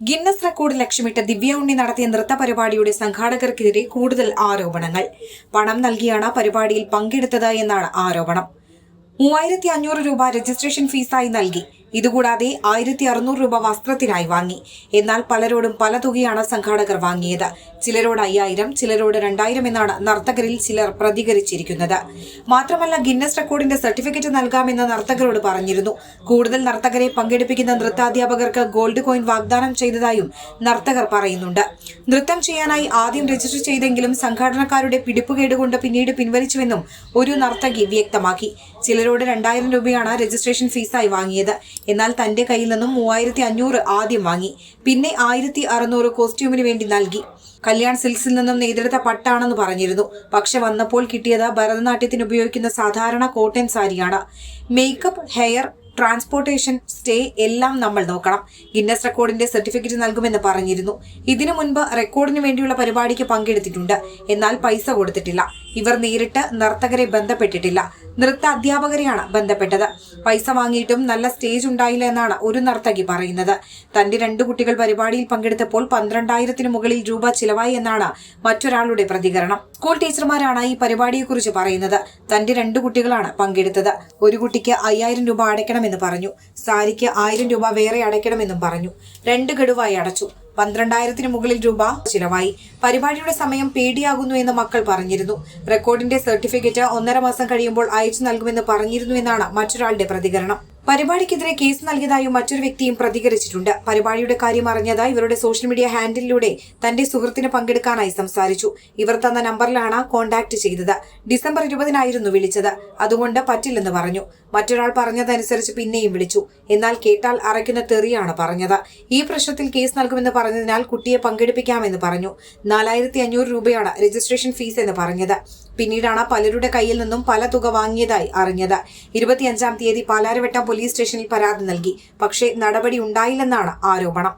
Guinness record ലക്ഷ്യമിട്ട് ദിവ്യ ഉണ്ണി നടത്തിയ നൃത്ത പരിപാടിയുടെ സംഘാടകർക്കെതിരെ കൂടുതൽ ആരോപണങ്ങൾ. പണം നൽകിയാണ് പരിപാടിയിൽ പങ്കെടുത്തത് എന്നാണ് ആരോപണം. 3500 രൂപ രജിസ്ട്രേഷൻ ഫീസായി നൽകി. ഇതുകൂടാതെ 1600 രൂപ വസ്ത്രത്തിനായി വാങ്ങി. എന്നാൽ പലരോടും പല തുകയാണ് സംഘാടകർ വാങ്ങിയത്. ചിലരോട് 5000, ചിലരോട് 2000 എന്നാണ് നർത്തകരിൽ ചിലർ പ്രതികരിച്ചിരിക്കുന്നത്. മാത്രമല്ല, ഗിന്നസ് റെക്കോർഡിന്റെ സർട്ടിഫിക്കറ്റ് നൽകാമെന്ന് നർത്തകരോട് പറഞ്ഞിരുന്നു. കൂടുതൽ നർത്തകരെ പങ്കെടുപ്പിക്കുന്ന നൃത്താധ്യാപകർക്ക് ഗോൾഡ് കോയിൻ വാഗ്ദാനം ചെയ്തതായും നർത്തകർ പറയുന്നുണ്ട്. നൃത്തം ചെയ്യാനായി ആദ്യം രജിസ്റ്റർ ചെയ്തെങ്കിലും സംഘാടനക്കാരുടെ പിടിപ്പുകേടുകൊണ്ട് പിന്നീട് പിൻവലിച്ചുവെന്നും ഒരു നർത്തകി വ്യക്തമാക്കി. ചിലരോട് 2000 രൂപയാണ് രജിസ്ട്രേഷൻ ഫീസായി വാങ്ങിയത്. എന്നാൽ തന്റെ കയ്യിൽ നിന്നും 3500 ആദ്യം വാങ്ങി. പിന്നെ 1600 കോസ്റ്റ്യൂമിന് വേണ്ടി നൽകി. കല്യാൺ സിൽക്സിൽ നിന്നും നെയ്തെടുത്ത പട്ടാണെന്ന് പറഞ്ഞിരുന്നു. പക്ഷെ വന്നപ്പോൾ കിട്ടിയത് ഭരതനാട്യത്തിന് ഉപയോഗിക്കുന്ന സാധാരണ കോട്ടൺ സാരിയാണ്. മേക്കപ്പ്, ഹെയർ, ട്രാൻസ്പോർട്ടേഷൻ, സ്റ്റേ എല്ലാം നമ്മൾ നോക്കണം. ഗിന്നസ് റെക്കോർഡിന്റെ സർട്ടിഫിക്കറ്റ് നൽകുമെന്ന് പറഞ്ഞിരുന്നു. ഇതിനു മുൻപ് റെക്കോർഡിന് വേണ്ടിയുള്ള പരിപാടിക്ക് പങ്കെടുത്തിട്ടുണ്ട്. എന്നാൽ പൈസ കൊടുത്തിട്ടില്ല. ഇവർ നേരിട്ട് നർത്തകരെ ബന്ധപ്പെട്ടിട്ടില്ല. നൃത്ത അധ്യാപകരെയാണ് ബന്ധപ്പെട്ടത്. പൈസ വാങ്ങിയിട്ടും നല്ല സ്റ്റേജ് ഉണ്ടായില്ല എന്നാണ് ഒരു നർത്തകി പറയുന്നത്. തന്റെ 2 കുട്ടികൾ പരിപാടിയിൽ പങ്കെടുത്തപ്പോൾ 12000-ന് മുകളിൽ രൂപ ചിലവായി എന്നാണ് മറ്റൊരാളുടെ പ്രതികരണം. സ്കൂൾ ടീച്ചർമാരാണ് ഈ പരിപാടിയെക്കുറിച്ച് പറയുന്നത്. തന്റെ 2 കുട്ടികളാണ് പങ്കെടുത്തത്. ഒരു കുട്ടിക്ക് 5000 രൂപ അടയ്ക്കണമെന്ന് പറഞ്ഞു. സാരിക്ക് 1000 രൂപ വേറെ അടയ്ക്കണമെന്നും പറഞ്ഞു. 2 ഗഡുവായി അടച്ചു. 12000-ന് മുകളിൽ രൂപ ചിലവായി. പരിപാടിയുടെ സമയം പേടിയാകുന്നു എന്ന് മക്കൾ പറഞ്ഞിരുന്നു. റെക്കോർഡിന്റെ സർട്ടിഫിക്കറ്റ് 1.5 മാസം കഴിയുമ്പോൾ അയച്ചു നൽകുമെന്ന് പറഞ്ഞിരുന്നു എന്നാണ് മറ്റൊരാളുടെ പ്രതികരണം. പരിപാടിക്കെതിരെ കേസ് നൽകിയതായും മറ്റൊരു വ്യക്തിയും പ്രതികരിച്ചിട്ടുണ്ട്. പരിപാടിയുടെ കാര്യം അറിഞ്ഞത് ഇവരുടെ സോഷ്യൽ മീഡിയ ഹാൻഡിലൂടെ തന്റെ സുഹൃത്തിന് പങ്കെടുക്കാനായി സംസാരിച്ചു. ഇവർ തന്ന നമ്പറിലാണ് കോൺടാക്ട് ചെയ്തത്. ഡിസംബർ 20-നായിരുന്നു വിളിച്ചത്. അതുകൊണ്ട് പറ്റില്ലെന്ന് പറഞ്ഞു. മറ്റൊരാൾ പറഞ്ഞതനുസരിച്ച് പിന്നെയും വിളിച്ചു. എന്നാൽ കേട്ടാൽ അറയ്ക്കുന്ന തെറിയാണ് പറഞ്ഞത്. ഈ പ്രശ്നത്തിൽ കേസ് നൽകുമെന്ന് പറഞ്ഞതിനാൽ കുട്ടിയെ പങ്കെടുപ്പിക്കാമെന്ന് പറഞ്ഞു. 4500 രൂപയാണ് രജിസ്ട്രേഷൻ ഫീസ് എന്ന് പറഞ്ഞത്. പിന്നീടാണ് പലരുടെ കയ്യിൽ നിന്നും പല തുക വാങ്ങിയതായി അറിഞ്ഞത്. 25-ാം തീയതി പാലാരിവട്ടം പോലീസ് സ്റ്റേഷനിൽ പരാതി നൽകി. പക്ഷേ നടപടി ഉണ്ടായില്ലെന്നാണ് ആരോപണം.